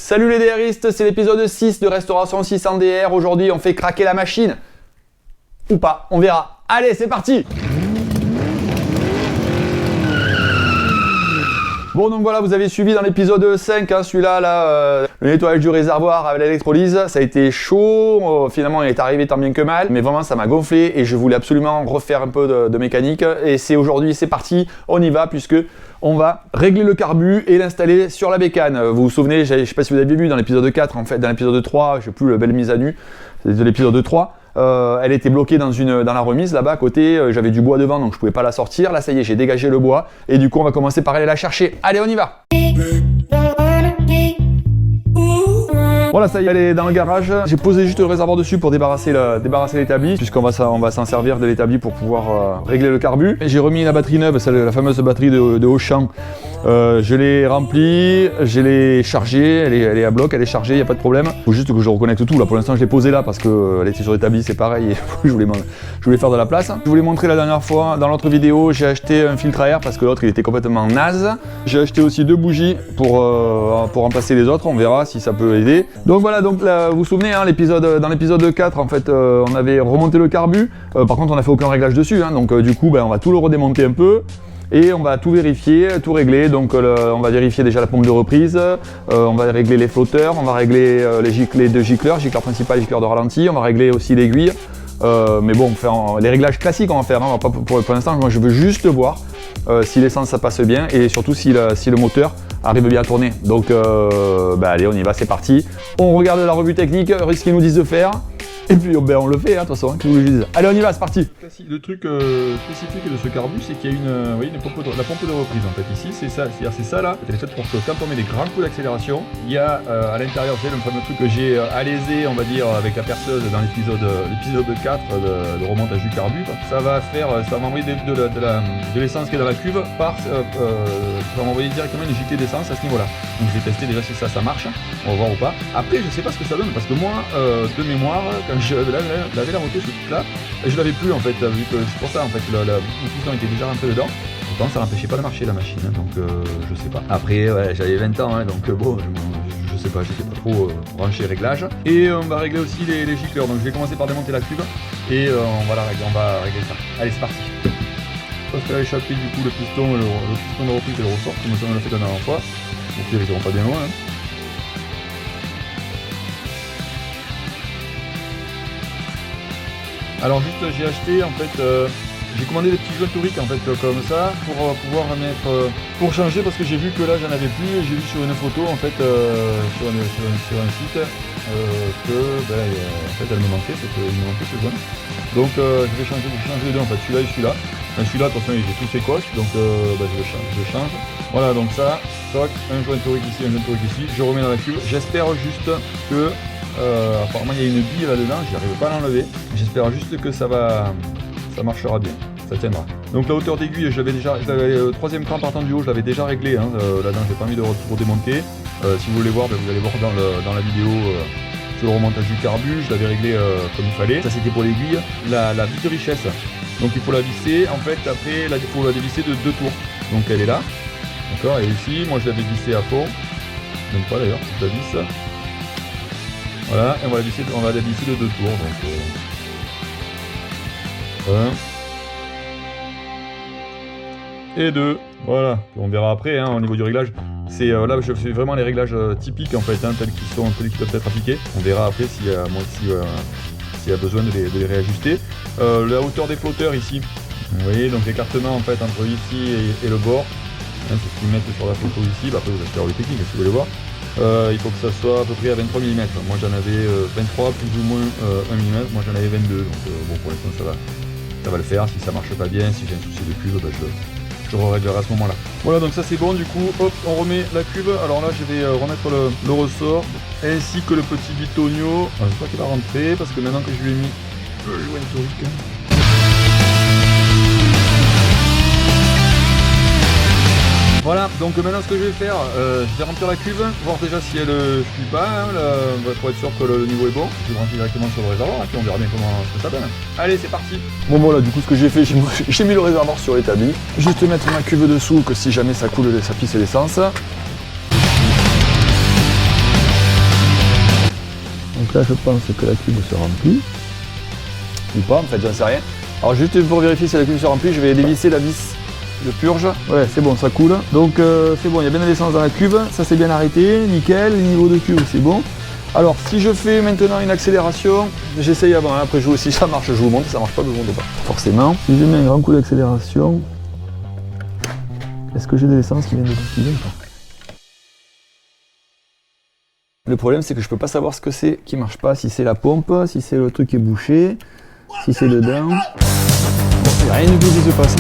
Salut les DRistes, c'est l'épisode 6 de Restauration 600 DR. Aujourd'hui, on fait craquer la machine. Ou pas, on verra. Allez, c'est parti! Bon, donc voilà, vous avez suivi dans l'épisode 5, hein, celui-là, le nettoyage du réservoir avec l'électrolyse. Ça a été chaud, finalement il est arrivé tant bien que mal, mais vraiment ça m'a gonflé et je voulais absolument refaire un peu de mécanique. Et c'est aujourd'hui, c'est parti, on y va, puisque on va régler le carbu et l'installer sur la bécane. Vous vous souvenez, je ne sais pas si vous avez vu dans l'épisode 4, en fait, dans l'épisode 3, je ne sais plus, la belle mise à nu, c'est de l'épisode 3. Elle était bloquée dans la remise là-bas à côté, j'avais du bois devant donc je pouvais pas la sortir. Là ça y est, j'ai dégagé le bois et du coup on va commencer par aller la chercher. Allez, on y va! Voilà, ça y est, elle est dans le garage. J'ai posé juste le réservoir dessus pour débarrasser l'établi, puisqu'on va s'en servir de l'établi pour pouvoir régler le carbu. J'ai remis la batterie neuve, la fameuse batterie de Auchan. Je l'ai remplie, je l'ai chargée, elle est à bloc, elle est chargée, il n'y a pas de problème. Il faut juste que je reconnecte tout. Là, pour l'instant, je l'ai posée là parce qu'elle était sur l'établi, c'est pareil. Et je voulais faire de la place. Je vous l'ai montré la dernière fois dans l'autre vidéo. J'ai acheté un filtre à air parce que l'autre il était complètement naze. J'ai acheté aussi 2 bougies pour remplacer les autres. On verra si ça peut aider. Donc voilà, donc là, vous vous souvenez, hein, dans l'épisode 4, en fait, on avait remonté le carbu. Par contre, on n'a fait aucun réglage dessus. Hein, donc du coup, on va tout le redémonter un peu. Et on va tout vérifier, tout régler. Donc on va vérifier déjà la pompe de reprise, on va régler les flotteurs, on va régler les deux gicleurs, gicleur principal et gicleur de ralenti, on va régler aussi l'aiguille. Mais bon, les réglages classiques on va faire, hein, pour l'instant moi je veux juste voir si l'essence ça passe bien et surtout si le moteur arrive bien à tourner. Donc allez, on y va, c'est parti. On regarde la revue technique, ce qu'ils nous disent de faire. Et puis on le fait, hein, de toute façon, hein, que vous le dise. Allez, on y va, c'est parti. Le truc spécifique de ce carbu, c'est qu'il y a la pompe de reprise en fait ici, c'est ça, c'est-à-dire c'est ça là. Elle est faite pour que quand on met des grands coups d'accélération, il y a à l'intérieur, vous savez, le fameux truc que j'ai alésé, on va dire, avec la perceuse dans l'épisode 4 de remontage du carbu. Ça va m'envoyer de l'essence qui est dans la cuve ça va m'envoyer directement une giclée d'essence à ce niveau-là. Donc je vais tester déjà si ça marche, on va voir ou pas. Après, je sais pas ce que ça donne parce que moi, de mémoire, quand je l'avais la montée ce truc là, je l'avais plus en fait, vu que c'est pour ça en fait, le piston était déjà rentré dedans. Pourtant ça n'empêchait pas de marcher la machine, hein, donc je sais pas. Après ouais, j'avais 20 ans, hein, donc bon, je sais pas, j'étais pas trop branché réglage. Et on va régler aussi les gicleurs, donc je vais commencer par démonter la cuve et on va régler ça. Allez, c'est parti. Parce qu'elle a échappé du coup le piston de reprise et le ressort, comme ça on l'a fait la dernière fois. Donc ils iront pas bien loin. Hein. Alors juste j'ai acheté en fait, j'ai commandé des petits joints touriques en fait comme ça pour pouvoir mettre, pour changer parce que j'ai vu que là j'en avais plus et j'ai vu sur une photo en fait sur un site que en fait elle me manquait, ce joint. Donc je vais changer les deux en fait, celui-là et celui-là. Celui-là de toute façon j'ai tous ses coques donc je change. Voilà, donc ça, toc, un joint torique ici, un joint torique ici, je remets dans la cuve. J'espère juste que apparemment il y a une bille là-dedans, j'arrive pas à l'enlever. J'espère juste que ça marchera bien, ça tiendra. Donc la hauteur d'aiguille, le troisième cran partant du haut, je l'avais déjà réglé, hein, là-dedans j'ai pas mis de redémonter. Si vous voulez voir, vous allez voir dans la vidéo sur le remontage du carbu, je l'avais réglé comme il fallait. Ça c'était pour l'aiguille, la vis de richesse. Donc il faut la visser, en fait après il faut la dévisser de 2 tours. Donc elle est là, d'accord, et ici moi je l'avais vissée à fond, même pas d'ailleurs, je la visse. Voilà, et on va la visser de 2 tours, donc 1 et 2, voilà, on verra après hein, au niveau du réglage. C'est là je fais vraiment les réglages typiques en fait, hein, tels qu'ils peuvent être appliqués. On verra après s'il y a besoin de les réajuster. La hauteur des flotteurs ici, vous voyez, donc l'écartement en fait entre ici et le bord, hein, c'est ce qu'ils mettent sur la photo ici. Après vous avez la technique si vous voulez voir. Il faut que ça soit à peu près à 23 mm. Moi j'en avais 23 plus ou moins 1 mm, moi j'en avais 22. Donc bon, pour l'instant ça va le faire. Si ça marche pas bien, si j'ai un souci de cuve, je réglerai à ce moment là. Voilà, donc ça c'est bon, du coup hop, on remet la cuve. Alors là je vais remettre le ressort ainsi que le petit bitonio. J'espère qu'il va rentrer parce que maintenant que je lui ai mis le joint torique, voilà, donc maintenant ce que je vais faire, je vais remplir la cuve, voir déjà si elle fuit pas, hein, pour être sûr que le niveau est bon. Je vais rentrer directement sur le réservoir, et puis on verra bien comment ça donne. Allez, c'est parti. Bon voilà, du coup ce que j'ai fait, j'ai mis le réservoir sur l'établi. Juste mettre ma cuve dessous, que si jamais ça coule, ça pisse l'essence. là je pense que la cuve se remplit. Ou pas, en fait, j'en sais rien. Alors juste pour vérifier si la cuve se remplit, je vais dévisser la vis de purge. Ouais, c'est bon, ça coule. Donc c'est bon, il y a bien de l'essence dans la cuve. Ça c'est bien arrêté, nickel. Le niveau de cuve, c'est bon. Alors si je fais maintenant une accélération, j'essaye avant. Hein. Après je joue, si ça marche, je vous montre. Si ça marche pas, je vous montre pas. Forcément. Si je mets un grand coup d'accélération, est-ce que j'ai de l'essence qui vient de distiller ou pas? Le problème, c'est que je peux pas savoir ce que c'est qui marche pas, si c'est la pompe, si c'est le truc qui est bouché, si c'est dedans. Bon, il n'y a rien du tout qui se passe.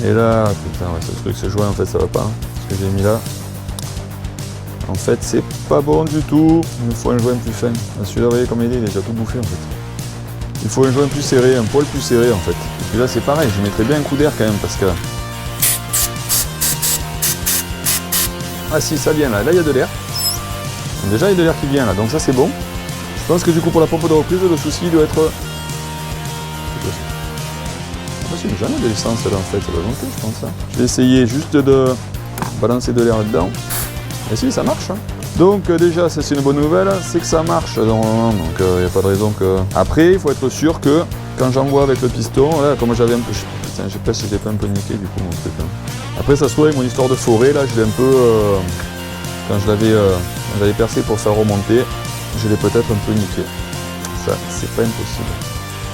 Et là, putain, ouais, ce truc se joint, en fait, ça va pas. Hein, ce que j'ai mis là. En fait, c'est pas bon du tout. Il me faut un joint plus fin. Celui-là, vous voyez comme il est déjà tout bouffé, en fait. Il faut un joint plus serré, un poil plus serré, en fait. Et puis là, c'est pareil, je mettrais bien un coup d'air quand même, parce que... Ah si, ça vient là, là il y a de l'air. Déjà il y a de l'air qui vient là, donc ça c'est bon. Je pense que du coup pour la pompe de reprise, le souci doit être... Ah si, j'en ai de l'essence là en fait, ça va monter je pense. Je vais essayer juste de balancer de l'air là-dedans. Et si, ça marche. Hein. Donc déjà, ça c'est une bonne nouvelle, c'est que ça marche normalement, donc il n'y a pas de raison que... Après, il faut être sûr que quand j'envoie avec le piston, là comme j'avais un peu... Putain, je sais pas si je l'ai pas un peu niqué du coup mon truc. Hein. Après ça se trouve avec mon histoire de forêt, là je l'ai un peu... quand je l'avais percé pour faire remonter, je l'ai peut-être un peu niqué. Ça, c'est pas impossible.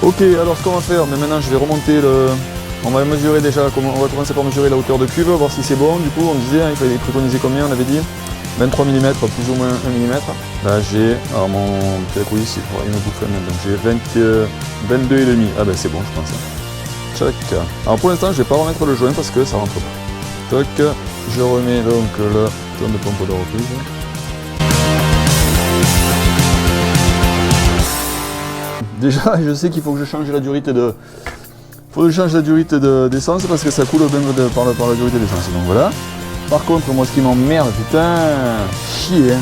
Ok, alors ce qu'on va faire, mais maintenant je vais remonter le... On va mesurer déjà, on va commencer par mesurer la hauteur de cuve, voir si c'est bon. Du coup on disait, hein, il fallait préconiser combien, on avait dit 23 mm, plus ou moins 1 mm. Là j'ai, alors mon calcul ici, il me bouffe même, donc j'ai 22,5. Ah ben c'est bon je pense. Tchac. Alors pour l'instant je vais pas remettre le joint parce que ça rentre pas. Toc, je remets donc le tour de pompe de reprise. Déjà je sais qu'il faut que je change la durite de... Faut que je change la durite d'essence parce que ça coule même par la durite d'essence. Donc voilà. Par contre, moi, ce qui m'emmerde, putain, chier. Hein.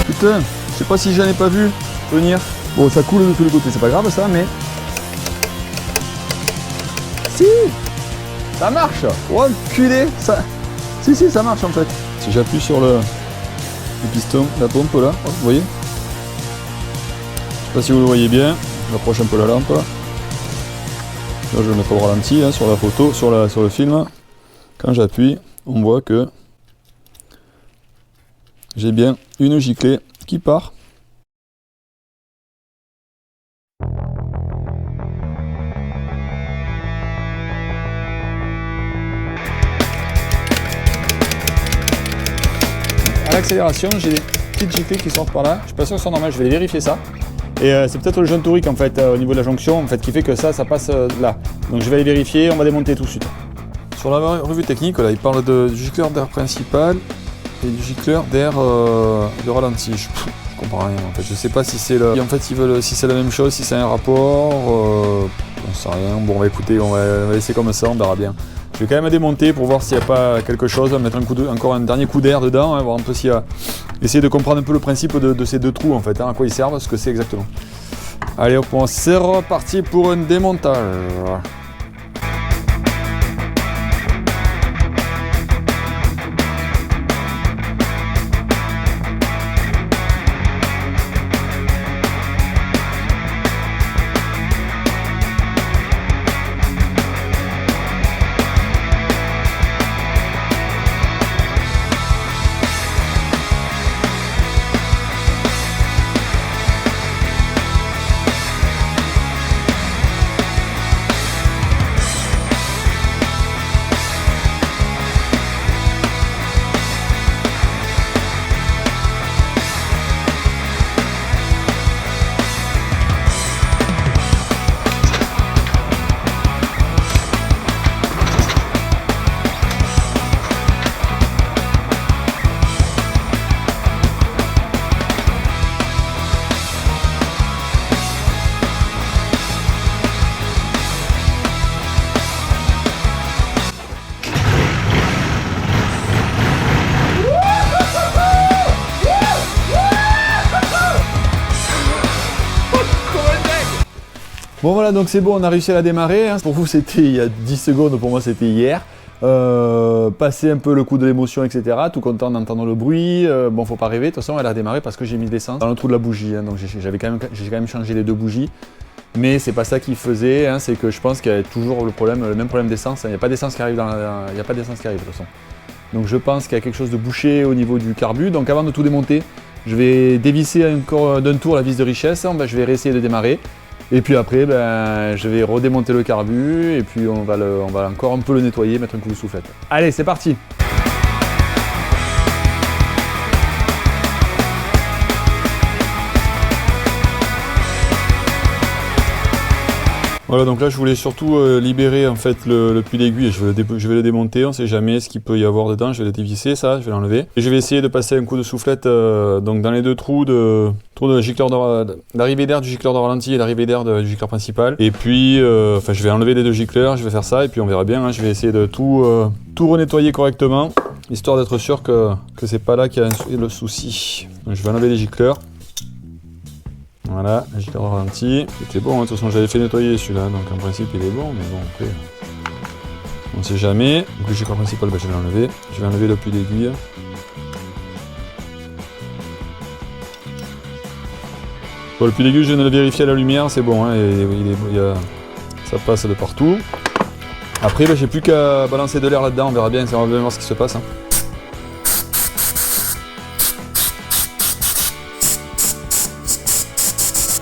Putain, je sais pas si j'en ai pas vu venir. Bon, ça coule de tous les côtés, c'est pas grave ça, mais... Si, ça marche. Oh, enculé, ça... Si, ça marche en fait. Si j'appuie sur le piston, la pompe là, oh, vous voyez? Je sais pas si vous le voyez bien, j'approche un peu la lampe. Là je vais le mettre au ralenti hein, sur la photo, sur le film. Quand j'appuie, on voit que j'ai bien une giclée qui part. À l'accélération, j'ai des petites giclées qui sortent par là. Je suis pas sûr que c'est normal, je vais vérifier ça. Et c'est peut-être le joint torique en fait au niveau de la jonction en fait, qui fait que ça passe là. Donc je vais aller vérifier, on va démonter tout de suite. Sur la revue technique, là, il parle du gicleur d'air principal et du gicleur d'air de ralenti. Je comprends rien en fait. Je sais pas si c'est le. En fait ils veulent si c'est la même chose, si c'est un rapport. On sait rien. Bon on va écouter, on va laisser comme ça, on verra bien. Je vais quand même démonter pour voir s'il n'y a pas quelque chose, mettre encore un dernier coup d'air dedans, hein, voir un peu s'il y a... Essayer de comprendre un peu le principe de ces deux trous en fait, hein, à quoi ils servent, ce que c'est exactement. Allez hop, c'est reparti pour un démontage. Bon voilà, donc c'est bon, on a réussi à la démarrer. Hein. Pour vous c'était il y a 10 secondes, pour moi c'était hier. Passer un peu le coup de l'émotion, etc. Tout content d'entendre le bruit. Bon, faut pas rêver, de toute façon elle a démarré parce que j'ai mis de l'essence dans le trou de la bougie. Hein. Donc j'ai quand même changé les deux bougies. Mais c'est pas ça qui faisait, hein. C'est que je pense qu'il y a toujours le même problème d'essence. Il n'y a pas d'essence qui arrive il n'y a pas d'essence qui arrive de toute façon. Donc je pense qu'il y a quelque chose de bouché au niveau du carbu. Donc avant de tout démonter, je vais dévisser encore d'un tour la vis de richesse. Je vais réessayer de démarrer. Et puis après, je vais redémonter le carbu et puis on va encore un peu le nettoyer, mettre un coup de soufflette. Allez, c'est parti! Voilà, donc là je voulais surtout libérer en fait le puits d'aiguille et je vais le démonter, on sait jamais ce qu'il peut y avoir dedans, je vais le dévisser ça, je vais l'enlever. Et je vais essayer de passer un coup de soufflette donc dans les deux trous de l'arrivée d'air du gicleur de ralenti et l'arrivée d'air du gicleur principal. Et puis je vais enlever les deux gicleurs, je vais faire ça et puis on verra bien, hein, je vais essayer de tout renettoyer correctement, histoire d'être sûr que c'est pas là qu'il y a le souci. Donc, je vais enlever les gicleurs. Voilà, le gicleur de ralenti, c'était bon, hein. De toute façon j'avais fait nettoyer celui-là, donc en principe il est bon, mais bon après, on sait jamais. Donc le gicleur principal, je vais l'enlever, je vais enlever le puits d'aiguille. Bon, le puits d'aiguille, je viens de le vérifier à la lumière, c'est bon, hein, ça passe de partout. Après, j'ai plus qu'à balancer de l'air là-dedans, on verra bien voir ce qui se passe. Hein.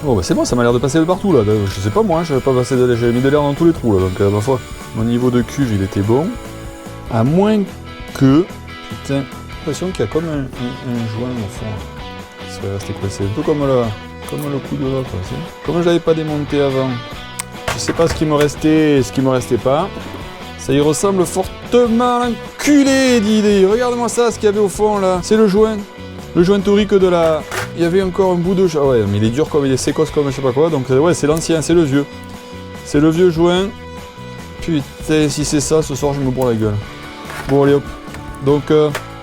Oh c'est bon, ça m'a l'air de passer de partout là, je sais pas moi, j'avais mis de l'air dans tous les trous là, donc ma foi, mon niveau de cuve il était bon. À moins que, putain, j'ai l'impression qu'il y a comme un joint au fond. Ça va rester coincé, un peu comme le coup de là quoi, comme je l'avais pas démonté avant. Je sais pas ce qui me restait et ce qui me restait pas. Ça y ressemble fortement à l'enculé d'idée, regarde-moi ça, ce qu'il y avait au fond là, c'est le joint torique de la... Il y avait encore un bout de... Ah ouais, mais il est dur comme il est sécosse comme je sais pas quoi, donc ouais, c'est l'ancien, c'est le vieux. C'est le vieux joint. Putain, si c'est ça, ce soir je me bourre la gueule. Bon allez hop. Donc,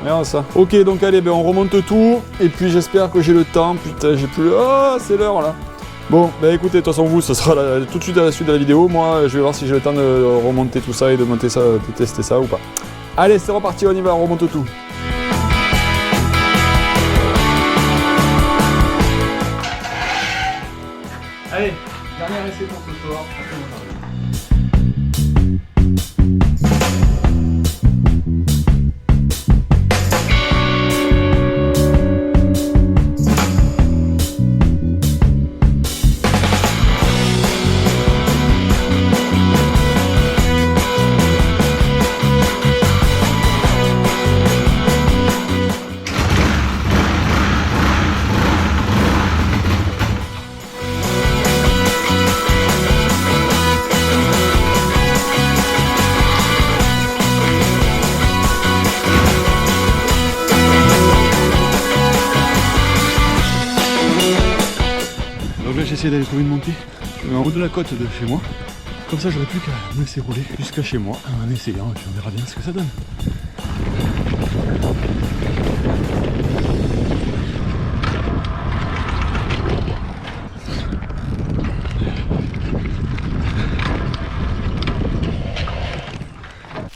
regarde ça. Ok, donc allez, on remonte tout, et puis j'espère que j'ai le temps. Putain, j'ai plus... Ah, c'est l'heure là. Bon, écoutez, de toute façon vous, ce sera tout de suite à la suite de la vidéo. Moi, je vais voir si j'ai le temps de remonter tout ça et de monter ça, de tester ça ou pas. Allez, c'est reparti, on y va, on remonte tout. Allez, dernier essai pour ce soir. J'essaie d'aller trouver une montée en haut de la côte de chez moi. Comme ça j'aurais plus qu'à me laisser rouler jusqu'à chez moi en essayant et puis on verra bien ce que ça donne.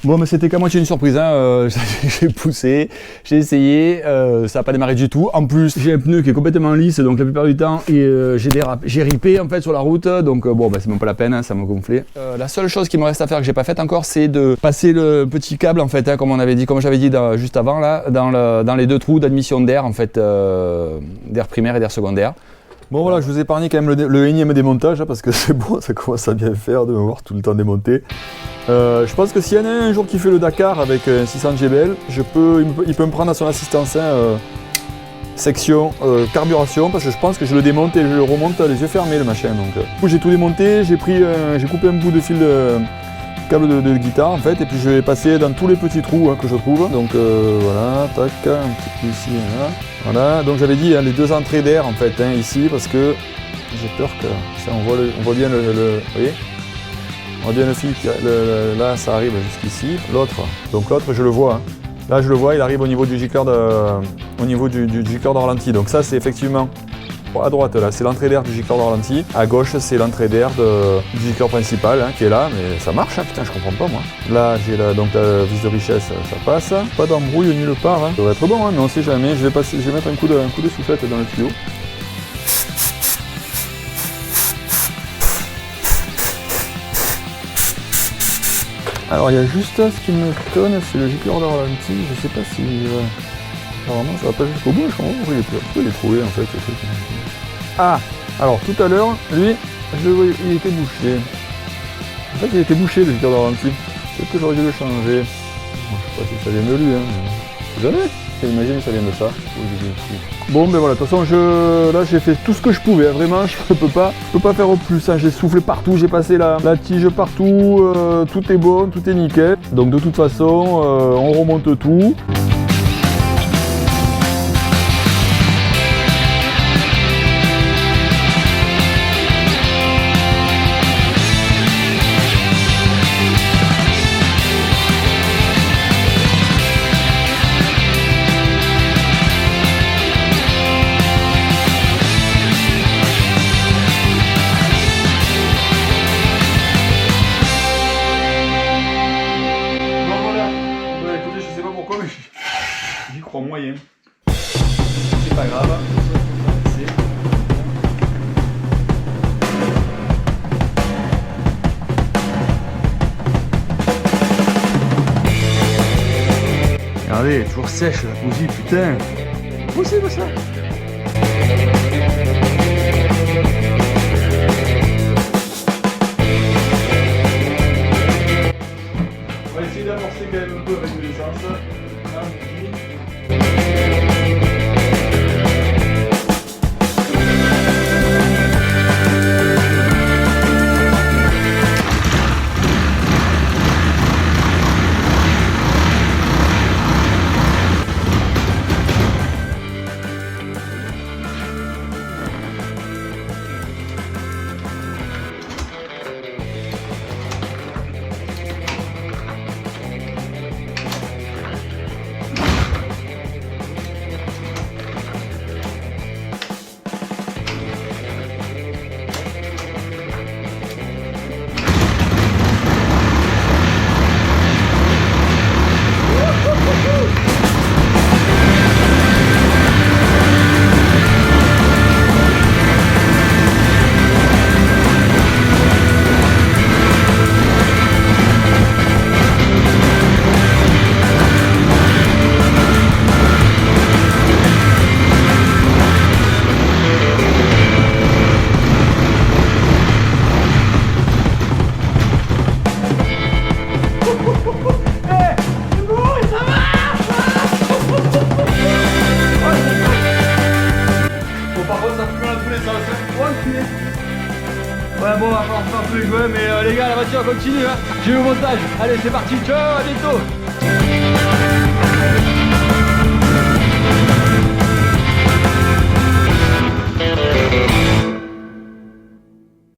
Bon, mais c'était qu'à moitié une surprise, hein. J'ai poussé, j'ai essayé, ça n'a pas démarré du tout. En plus, j'ai un pneu qui est complètement lisse, donc la plupart du temps, j'ai ripé en fait sur la route, donc c'est même pas la peine, hein, ça m'a gonflé. La seule chose qui me reste à faire que j'ai pas faite encore, c'est de passer le petit câble en fait, hein, comme j'avais dit juste avant là, dans les deux trous d'admission d'air en fait, d'air primaire et d'air secondaire. Bon voilà, je vous ai épargné quand même le énième démontage, hein, parce que c'est bon, ça commence à bien faire de me voir tout le temps démonter. Je pense que s'il y en a un jour qui fait le Dakar avec un 600 GBL, il peut me prendre à son assistance, hein, section carburation, parce que je pense que je le démonte et je le remonte les yeux fermés le machin. Donc, du coup j'ai tout démonté, j'ai coupé un bout de fil de câble de guitare en fait, et puis je vais passer dans tous les petits trous, hein, que je trouve. Donc voilà, tac, un petit peu ici, là. Voilà, donc j'avais dit, hein, les deux entrées d'air en fait, hein, ici, parce que j'ai peur que ça, on voit bien vous voyez, on voit bien le fil, là ça arrive jusqu'ici. Donc l'autre je le vois, hein. Là je le vois, il arrive au niveau du gicleur de ralenti. Donc ça c'est effectivement À droite, là, c'est l'entrée d'air du gicleur de ralenti. À gauche, c'est l'entrée d'air du gicleur principal qui est là, mais ça marche, hein, putain, je comprends pas moi. Là, j'ai donc la vis de richesse, ça passe. Pas d'embrouille nulle part. Hein. Ça va être bon, hein, mais on sait jamais. Je vais mettre un coup de soufflette dans le tuyau. Alors, il y a juste ce qui me tonne, c'est le gicleur de ralenti. Je sais pas si. Apparemment, ça va pas jusqu'au bout, je comprends pas pourquoi il est trouvé en fait. Ah, alors tout à l'heure, lui, il était bouché. En fait, il était bouché le gicleur de ralenti. Peut-être que j'aurais dû le changer. Bon, je sais pas si ça vient de lui, hein. Mais... jamais. Imagine que ça vient de ça. Bon, ben voilà, de toute façon, là j'ai fait tout ce que je pouvais. Hein. Vraiment, je peux pas faire au plus. Hein. J'ai soufflé partout, j'ai passé la tige partout. Tout est bon, tout est nickel. Donc de toute façon, on remonte tout. J'y crois moyen. C'est pas grave. Regardez, toujours sèche la bougie, putain. Possible ça. On va essayer d'amorcer quand même un peu avec de l'essence. Ouais bon, on va falloir faire plus jouer, mais les gars, la voiture continue, hein. J'ai eu au montage. Allez, c'est parti, ciao, à bientôt.